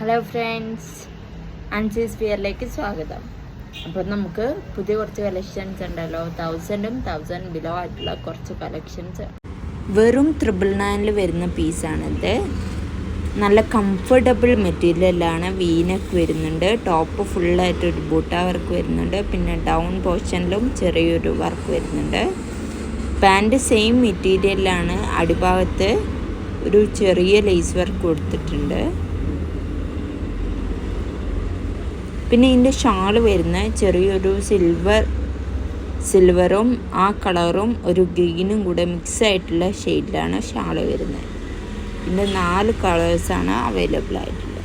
Hello friends, അൻസീസ് ഫിയറിലേക്ക് സ്വാഗതം. അപ്പോൾ നമുക്ക് പുതിയ കുറച്ച് കളക്ഷൻസ് ഉണ്ടല്ലോ. 1000 ബിലോ ആയിട്ടുള്ള കുറച്ച് കളക്ഷൻസ്. വെറും 999 വരുന്ന പീസാണിത്. നല്ല കംഫർട്ടബിൾ മെറ്റീരിയലാണ്. വീനക്ക് വരുന്നുണ്ട്. ടോപ്പ് ഫുള്ളായിട്ട് ഒരു ബൂട്ട വർക്ക് വരുന്നുണ്ട്. പിന്നെ ഡൗൺ പോർഷനിലും ചെറിയൊരു വർക്ക് വരുന്നുണ്ട്. പാൻറ് സെയിം മെറ്റീരിയലാണ്. അടിഭാഗത്ത് ഒരു ചെറിയ ലേസ് വർക്ക് കൊടുത്തിട്ടുണ്ട്. പിന്നെ ഇതിൻ്റെ ഷാള് വരുന്ന ചെറിയൊരു സിൽവറും ആ കളറും ഒരു ഗ്രീനും കൂടെ മിക്സ് ആയിട്ടുള്ള ഷെയ്ഡിലാണ് ഷാള് വരുന്നത്. പിന്നെ 4 കളേഴ്സാണ് അവൈലബിൾ ആയിട്ടുള്ളത്.